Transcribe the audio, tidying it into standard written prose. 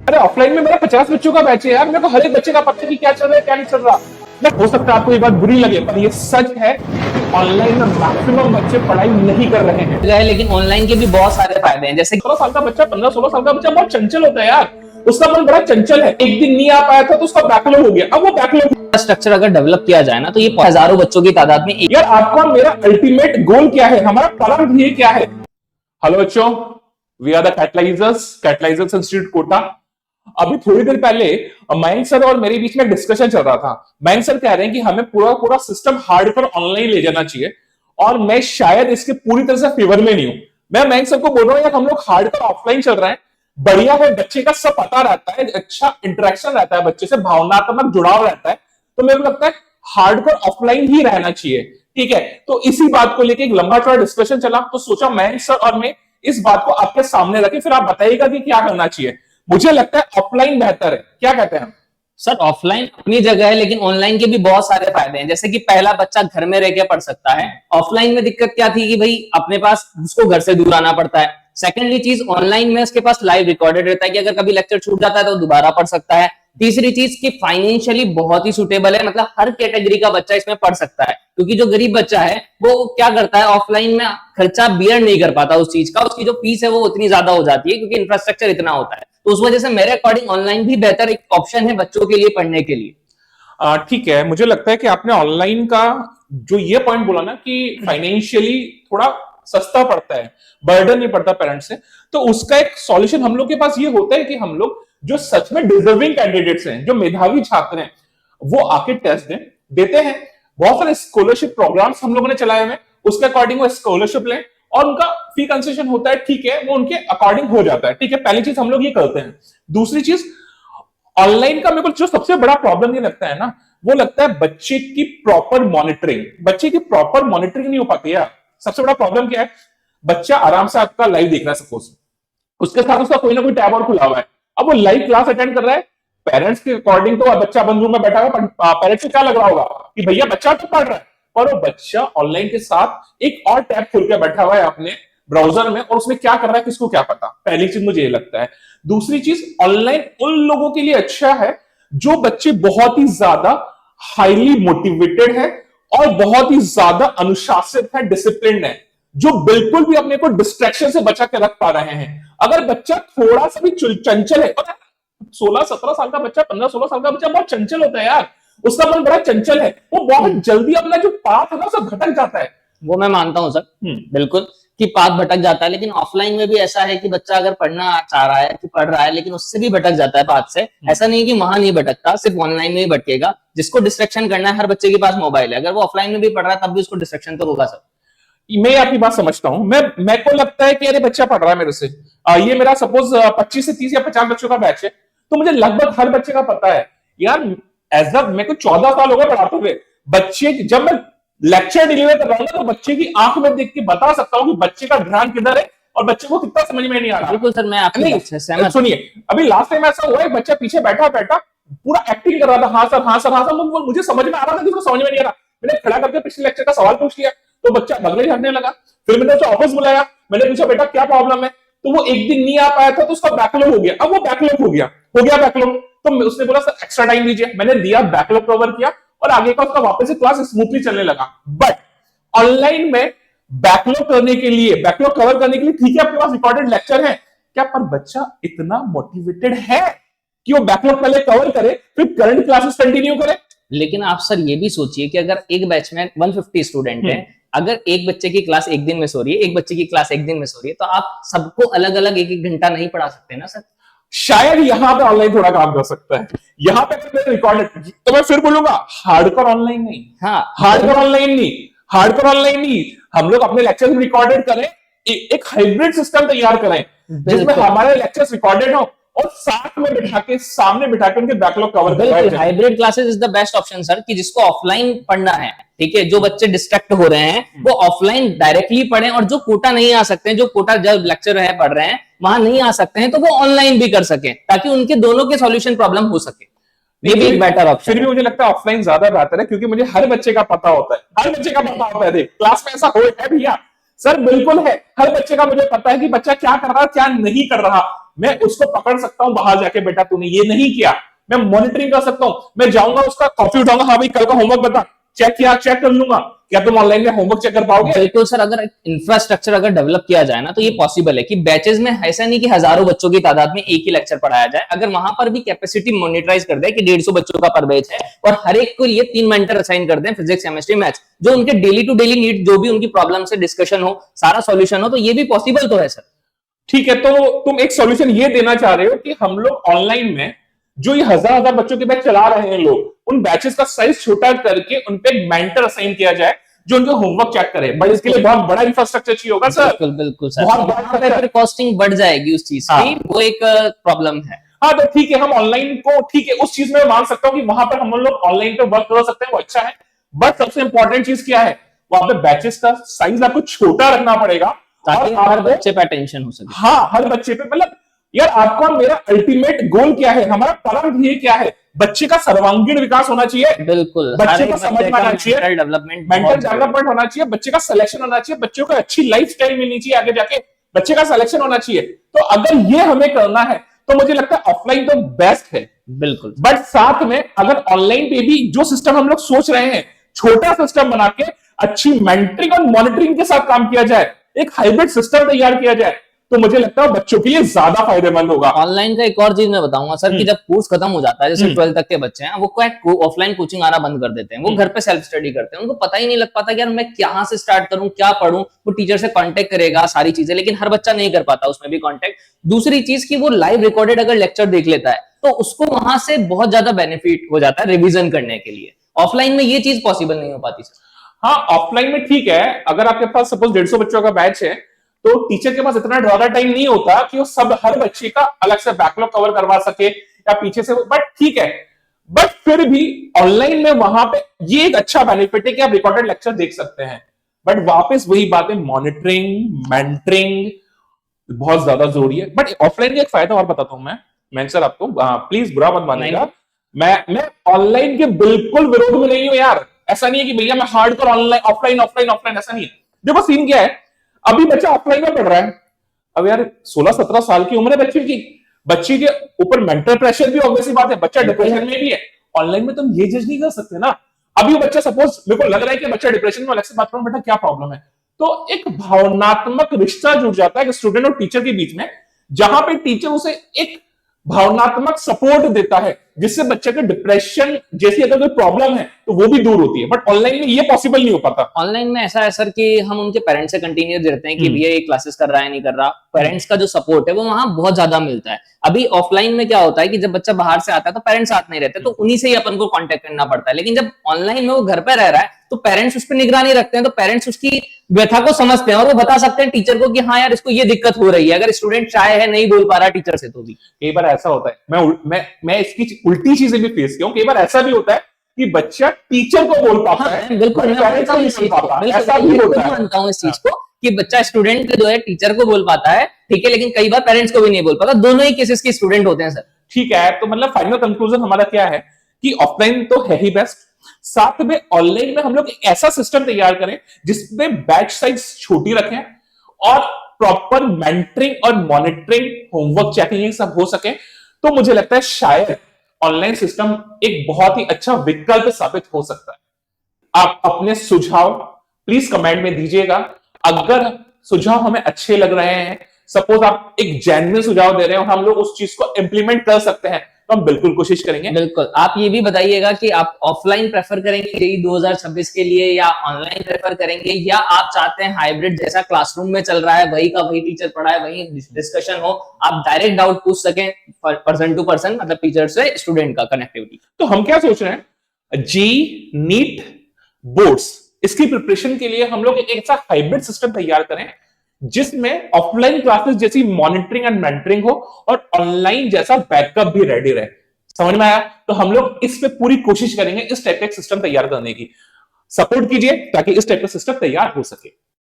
अरे ऑफलाइन में मेरा 50 बच्चों का बैच है यार, मेरे को हर एक बच्चे का पता है कि क्या चल रहा है क्या नहीं चल रहा। मैं हो सकता है आपको ये बात बुरी लगे, पर ये सच है कि ऑनलाइन में मैक्सिमम बच्चे पढ़ाई नहीं कर रहे हैं। है, लेकिन ऑनलाइन के भी बहुत सारे फायदे हैं। जैसे 16 साल का बच्चा, 15-16 साल का बच्चा बहुत चंचल होता है यार, उसका मन बड़ा चंचल है। एक दिन नहीं आ पाया था तो उसका बैकलॉग हो गया, अब वो बैकलॉग। स्ट्रक्चर अगर डेवलप किया जाए ना, तो ये हजारों बच्चों की तादाद में यार आपका मेरा अल्टीमेट गोल क्या है, हमारा परम ध्येय क्या है? हेलो बच्चों, we are the Catalyzers Institute Kota. अभी थोड़ी देर पहले मयंक सर और मेरे बीच में डिस्कशन चल रहा था। मयंक सर कह रहे हैं कि हमें पूरा पूरा सिस्टम हार्डकोर ऑनलाइन ले जाना चाहिए, और मैं शायद इसके पूरी तरह से फेवर में नहीं हूं। मैं मयंक सर को बोल रहा हूं यार, हम लोग हार्डकोर ऑफलाइन चल रहे हैं, बढ़िया है, बच्चे का सब पता रहता है, अच्छा इंटरेक्शन रहता है, बच्चे से भावनात्मक जुड़ाव रहता है। तो मेरे को लगता है हार्डकोर ऑफलाइन ही रहना चाहिए। ठीक है, तो इसी बात को लेकर एक लंबा चौड़ा डिस्कशन चला, तो सोचा मयंक सर और मैं इस बात को आपके सामने रखें, फिर आप बताइएगा कि क्या करना चाहिए। मुझे लगता है ऑफलाइन बेहतर है, क्या कहते हैं? सर ऑफलाइन अपनी जगह है, लेकिन ऑनलाइन के भी बहुत सारे फायदे हैं। जैसे कि पहला, बच्चा घर में रह के पढ़ सकता है। ऑफलाइन में दिक्कत क्या थी कि भाई अपने पास उसको घर से दूर आना पड़ता है। सेकेंडली चीज, ऑनलाइन में उसके पास लाइव रिकॉर्डेड रहता है कि अगर कभी लेक्चर छूट जाता है तो दोबारा पढ़ सकता है। तीसरी चीज कि फाइनेंशियली बहुत ही सुटेबल है, मतलब हर कैटेगरी का बच्चा इसमें पढ़ सकता है। क्योंकि जो गरीब बच्चा है वो क्या करता है, ऑफलाइन में खर्चा बियर नहीं कर पाता उस चीज का, उसकी जो फीस है वो उतनी ज्यादा हो जाती है क्योंकि इंफ्रास्ट्रक्चर इतना होता है। तो उस वजह से मेरे अकॉर्डिंग ऑनलाइन भी बेहतर एक ऑप्शन है बच्चों के लिए पढ़ने के लिए। ठीक है, मुझे लगता है कि आपने ऑनलाइन का जो ये पॉइंट बोला ना कि फाइनेंशियली थोड़ा सस्ता पड़ता है, बर्डन नहीं पड़ता पेरेंट्स से, तो उसका एक सॉल्यूशन हम लोग के पास ये होता है कि हम लोग जो सच में डिजर्विंग कैंडिडेट्स हैं, जो मेधावी छात्र हैं, वो आके टेस्ट देते हैं। बहुत सारे स्कॉलरशिप प्रोग्राम्स हम लोगों ने चलाए हुए, उसके अकॉर्डिंग वो स्कॉलरशिप लें और उनका फी कंसेशन होता है, ठीक है, वो उनके अकॉर्डिंग हो जाता है। ठीक है, पहली चीज हम लोग ये करते हैं। दूसरी चीज, ऑनलाइन का मेरे को जो सबसे बड़ा प्रॉब्लम ये लगता है ना, वो लगता है बच्चे की प्रॉपर मॉनिटरिंग। बच्चे की प्रॉपर मॉनिटरिंग नहीं हो पाती है। सबसे बड़ा प्रॉब्लम क्या है, बच्चा आराम से आपका लाइव देख रहा है सपोज, उसके साथ उसका कोई ना कोई टैब और खुला हुआ है, अब वो लाइव क्लास अटेंड कर रहा है। पेरेंट्स के अकॉर्डिंग तो बच्चा बंद रूम में बैठा हुआ, पेरेंट्स को क्या लग रहा होगा कि भैया बच्चा तो पढ़ रहा है, पर वो बच्चा ऑनलाइन के साथ एक और टैब खुल के बैठा हुआ है अपने ब्राउजर में, और उसमें क्या कर रहा है किसको क्या पता। पहली चीज मुझे ये लगता है। दूसरी चीज, ऑनलाइन उन लोगों के लिए अच्छा है जो बच्चे बहुत ही ज्यादा हाईली मोटिवेटेड है और बहुत ही ज्यादा अनुशासित है, डिसिप्लिन है, जो बिल्कुल भी अपने को डिस्ट्रैक्शन से बचा के रख पा रहे हैं। अगर बच्चा थोड़ा सा भी चंचल है, 16-17 साल का बच्चा, 15-16 साल का बच्चा बहुत चंचल होता है यार, उसका मन बड़ा चंचल है, वो बहुत जल्दी अपना जो पाथ है ना सब भटक जाता है। वो मैं मानता हूं सर, बिल्कुल, कि पाथ भटक जाता है। लेकिन ऑफलाइन में भी ऐसा है कि बच्चा अगर पढ़ना चाह रहा है कि पढ़ रहा है, लेकिन उससे भी भटक जाता है पाथ से। ऐसा नहीं कि वहां नहीं भटकता, सिर्फ ऑनलाइन में ही भटकेगा। जिसको डिस्ट्रैक्शन करना है, हर बच्चे के पास मोबाइल है, अगर वो ऑफलाइन में भी पढ़ रहा है तब भी उसको डिस्ट्रैक्शन तो होगा सर। मैं आपकी बात समझता हूं। मेरे को लगता है कि अरे बच्चा पढ़ रहा है मेरे से, ये मेरा सपोज 25 से 30 या 50 बच्चों का बैच है, तो मुझे लगभग हर बच्चे का पता है यार। एज अ मेरे को 14 साल हो गए पढ़ाते हुए, बच्चे जब मैं लेक्चर डिलीवर कर रहा हूँ तो बच्चे की आंख में देख के बता सकता हूँ कि बच्चे का ध्यान किधर है और बच्चे को कितना समझ में नहीं आ रहा। बिल्कुल सर, मैं आपकी बात से सहमत। सुनिए, अभी लास्ट टाइम ऐसा हुआ है, बच्चा पीछे बैठा बैठा पूरा एक्टिंग कर रहा था, हाँ सर हाँ सर हाँ सर, मुझे समझ में आ रहा था कि उसको समझ में नहीं आ रहा। मैंने खड़ा करके पिछले लेक्चर का सवाल पूछ लिया तो बच्चा बगले झड़ने लगा। फिर मैंने उसे ऑफिस बुलाया, मैंने पूछा बेटा क्या प्रॉब्लम है, तो वो एक दिन नहीं आ पाया था तो उसका बैकलॉग हो गया। अब वो बैकलॉग हो गया बैकलॉग, तो उसने बोला सर एक्स्ट्रा टाइम दीजिए, मैंने दिया, बैकलॉग कवर किया और आगे का उसका वापस से क्लास स्मूथली चलने लगा। बट ऑनलाइन में बैकलॉग करने के लिए, बैकलॉग कवर करने के लिए ठीक है आपके पास रिकॉर्डेड लेक्चर है क्या, पर बच्चा इतना मोटिवेटेड है कि वो बैकलॉग पहले कवर करे फिर करंट क्लासेस कंटिन्यू करे। लेकिन आप सर ये भी सोचिए कि अगर एक बैच में 150 स्टूडेंट हैं, अगर एक बच्चे की क्लास एक दिन में सो रही है, एक बच्चे की क्लास एक दिन में सो रही है, तो आप सबको अलग अलग एक एक घंटा नहीं पढ़ा सकते ना सर। शायद यहां पे ऑनलाइन थोड़ा काम कर सकता है, यहाँ पे रिकॉर्डेड, तो मैं फिर बोलूंगा हार्डकोर ऑनलाइन नहीं। हाँ, हार्डकोर ऑनलाइन नहीं, हार्डकोर ऑनलाइन नहीं, हम लोग अपने लेक्चर रिकॉर्डेड करें, एक हाइब्रिड सिस्टम तैयार करें जिसमें हमारे लेक्चर्स रिकॉर्डेड हो और साथ में बिठा के, सामने बिठा के उनके बैकलॉग कवर करवाए जाए। Hybrid classes is the best option sir, कि जिसको ऑफलाइन पढ़ना है, ठीक है, जो बच्चे डिस्ट्रैक्ट हो रहे हैं वो ऑफलाइन डायरेक्टली पढ़ें, और जो कोटा नहीं आ सकते हैं, जो कोटा जब लेक्चर है पढ़ रहे हैं वहां नहीं आ सकते हैं, तो वो ऑनलाइन भी कर सके, ताकि उनके दोनों के सॉल्यूशन प्रॉब्लम हो सके। ये भी एक बेटर ऑप्शन। फिर भी मुझे लगता है ऑफलाइन ज्यादा बेहतर है, क्योंकि मुझे हर बच्चे का पता होता है, हर बच्चे का पता होता है। देख क्लास में ऐसा हो है भैया, सर बिल्कुल है, हर बच्चे का मुझे पता है कि बच्चा क्या कर रहा है क्या नहीं कर रहा। मैं उसको पकड़ सकता हूं बाहर जाके, बेटा तूने ये नहीं किया, मैं मॉनिटरिंग कर सकता हूं, मैं जाऊंगा उसका कॉपी उठाऊंगा, हाँ भाई कल का होमवर्क बता, चेक किया, चेक कर लूंगा। क्या तुम ऑनलाइन में होमवर्क चेक कर पाओगे? बिल्कुल सर, अगर इंफ्रास्ट्रक्चर अगर डेवलप किया जाए ना तो ये पॉसिबल है कि बैचेस में ऐसा नहीं कि हजारों बच्चों की तादाद में एक ही लेक्चर पढ़ाया जाए। अगर वहां पर भी कैपेसिटी मॉनिटराइज कर दे कि 150 बच्चों का पर बैच है और हर एक को लिए 3 मेंटर असाइन कर दें, फिजिक्स केमिस्ट्री मैथ्स, जो उनके डेली टू डेली नीड, जो भी उनकी प्रॉब्लम से डिस्कशन हो, सारा सॉल्यूशन हो, तो ये भी पॉसिबल तो है सर। ठीक है, तो तुम एक सॉल्यूशन ये देना चाह रहे हो कि हम लोग ऑनलाइन में जो ये हजार हजार बच्चों के बैच चला रहे हैं लोग, उन बैचेस का साइज छोटा करके उन पे एक मेंटर असाइन किया जाए जो उनके होमवर्क चेक करे। बट इसके लिए बहुत बड़ा इंफ्रास्ट्रक्चर चाहिए होगा सर। बिल्कुल बिल्कुल सर, बहुत बड़ा फिर कॉस्टिंग बढ़ जाएगी उस चीज की, वो एक प्रॉब्लम है। हाँ तो ठीक है, हम ऑनलाइन को, ठीक है उस चीज में मान सकता हूँ कि वहां पर हम लोग ऑनलाइन पे वर्क कर सकते हैं, वो अच्छा है। बट सबसे इंपॉर्टेंट चीज क्या है, वहां पे बैचेस का साइज आपको छोटा रखना पड़ेगा ताकि हर बच्चे पे अटेंशन हो सके। हाँ, हर बच्चे पे, मतलब यार आपका मेरा अल्टीमेट गोल क्या है, हमारा परम ध्येय क्या है, बच्चे का सर्वांगीण विकास होना चाहिए। बिल्कुल, बच्चे को समझ में आना चाहिए, मेंटल डेवलपमेंट होना चाहिए, बच्चे का सिलेक्शन होना चाहिए, बच्चों को अच्छी लाइफ स्टाइल मिलनी चाहिए, आगे जाके बच्चे का सिलेक्शन होना चाहिए। तो अगर ये हमें करना है तो मुझे लगता है ऑफलाइन तो बेस्ट है। बिल्कुल, बट साथ में अगर ऑनलाइन पे भी जो सिस्टम हम लोग सोच रहे हैं, छोटा सिस्टम बना के अच्छी मेंटरिंग और मॉनिटरिंग के साथ काम किया जाए, एक हाइब्रिड सिस्टम तैयार किया जाए, तो मुझे लगता है बच्चों के लिए ज्यादा फायदेमंद होगा। ऑनलाइन का एक और चीज मैं बताऊंगा सर कि जब कोर्स खत्म हो जाता है, जैसे 12th तक के बच्चे हैं, वो ऑफलाइन कोचिंग आना बंद कर देते हैं, वो घर पे सेल्फ स्टडी करते हैं, उनको पता ही नहीं लग पाता कि यार मैं कहां से स्टार्ट करूं, क्या पढूं। वो टीचर से कांटेक्ट करेगा सारी चीजें, लेकिन हर बच्चा नहीं कर पाता उसमें भी कांटेक्ट। दूसरी चीज कि वो लाइव रिकॉर्डेड अगर लेक्चर देख लेता है तो उसको वहां से बहुत ज्यादा बेनिफिट हो जाता है रिविजन करने के लिए। ऑफलाइन में ये चीज पॉसिबल नहीं हो पाती सर। हाँ, ऑफलाइन में ठीक है, अगर आपके पास सपोज 150 बच्चों का बैच है तो टीचर के पास इतना ज्यादा टाइम नहीं होता कि वो सब हर बच्चे का अलग से बैकलॉग कवर करवा सके या पीछे से, बट ठीक है। बट फिर भी ऑनलाइन में वहां पे ये एक अच्छा बेनिफिट है कि आप रिकॉर्डेड लेक्चर देख सकते हैं। बट वापस वही बात है, मॉनिटरिंग मेंटरिंग बहुत ज्यादा जरूरी है। बट ऑफलाइन का एक फायदा और बताता हूं मैं सर आपको, प्लीज बुरा मत मानिएगा, मैं ऑनलाइन के बिल्कुल विरोध में नहीं हूं यार। ऐसा नहीं है कि भैया मैं hardcore online offline offline offline, ऐसा नहीं है। देखो सीन क्या है, अभी बच्चा ऑफलाइन में पढ़ रहा है, अब यार 16-17 साल की उम्र है बच्चे की, बच्चे के ऊपर मेंटल प्रेशर भी ऑब्वियसली बात है, बच्चा डिप्रेशन में भी है। ऑनलाइन में तुम ये जज नहीं कर सकते ना। अभी वो बच्चा सपोज, मेरे को लग रहा है कि बच्चा डिप्रेशन में, अलग से बात करूं बेटा क्या प्रॉब्लम है, तो एक भावनात्मक रिश्ता जुड़ जाता है स्टूडेंट और टीचर के बीच में, जहां पे टीचर उसे एक भावनात्मक सपोर्ट देता है, जिससे बच्चे के डिप्रेशन जैसी अगर कोई प्रॉब्लम है तो वो भी दूर होती है। बट ऑनलाइन में ये पॉसिबल नहीं हो पाता। ऑनलाइन में ऐसा है सर कि हम उनके पेरेंट्स से कंटिन्यू देते हैं कि भैया ये क्लासेस कर रहा है नहीं कर रहा, पेरेंट्स का जो सपोर्ट है वो वहां बहुत ज्यादा मिलता है। अभी ऑफलाइन में क्या होता है कि जब बच्चा बाहर से आता है तो पेरेंट्स साथ नहीं रहते, तो उन्हीं से ही अपन को कांटेक्ट करना पड़ता है। लेकिन जब ऑनलाइन में वो घर पे रह रहा है तो पेरेंट्स उस पर निगरानी रखते हैं, तो पेरेंट्स उसकी व्यथा को समझते हैं और वो बता सकते हैं टीचर को कि हाँ यार इसको ये दिक्कत हो रही है, अगर स्टूडेंट चाहे है नहीं बोल पा रहा टीचर से तो भी। कई बार ऐसा होता है, मैं इसकी उल्टी चीजें भी फेस किया हूं। कई बार ऐसा भी होता है कि बच्चा टीचर को बोल पाता है, बिल्कुल मैं मानता हूं इस चीज को कि बच्चा स्टूडेंट जो है टीचर को बोल पाता है, ठीक है, लेकिन कई बार पेरेंट्स को भी नहीं बोल पाता। दोनों ही केसेस के स्टूडेंट होते हैं सर। ठीक है, तो मतलब फाइनल कंक्लूजन हमारा क्या है कि ऑफलाइन तो है ही बेस्ट, साथ में ऑनलाइन में हम लोग एक ऐसा सिस्टम तैयार करें जिसमें बैच साइज छोटी रखें और प्रॉपर मेंटरिंग और मॉनिटरिंग, होमवर्क चेकिंग ये सब हो सके, तो मुझे लगता है शायद ऑनलाइन सिस्टम एक बहुत ही अच्छा विकल्प साबित हो सकता है। आप अपने सुझाव प्लीज कमेंट में दीजिएगा। अगर सुझाव हमें अच्छे लग रहे हैं, सपोज आप एक जेन्युइन सुझाव दे रहे हैं और हम लोग उस चीज को इंप्लीमेंट कर सकते हैं, तो हम बिल्कुल कोशिश करेंगे। बिल्कुल, आप ये भी बताइएगा कि आप ऑफलाइन प्रेफर करेंगे जेईई 2026 के लिए या ऑनलाइन प्रेफर करेंगे, या आप चाहते हैं हाइब्रिड जैसा क्लासरूम में चल रहा है वही का वही टीचर पढ़ाए, वही डिस्कशन हो, आप डायरेक्ट डाउट पूछ सकें पर्सन टू पर्सन, मतलब टीचर से स्टूडेंट का कनेक्टिविटी। तो हम क्या सोच रहे हैं, जी नीट बोर्ड्स, इसकी प्रिपरेशन के लिए हम लोग एक ऐसा हाइब्रिड सिस्टम तैयार करें जिसमें ऑफलाइन क्लासेस जैसी मॉनिटरिंग एंड मेंटरिंग हो और ऑनलाइन जैसा बैकअप भी रेडी रहे। समझ में आया? तो हम लोग इस पे पूरी कोशिश करेंगे इस टाइप का सिस्टम तैयार करने की। सपोर्ट कीजिए ताकि इस टाइप का सिस्टम तैयार हो सके।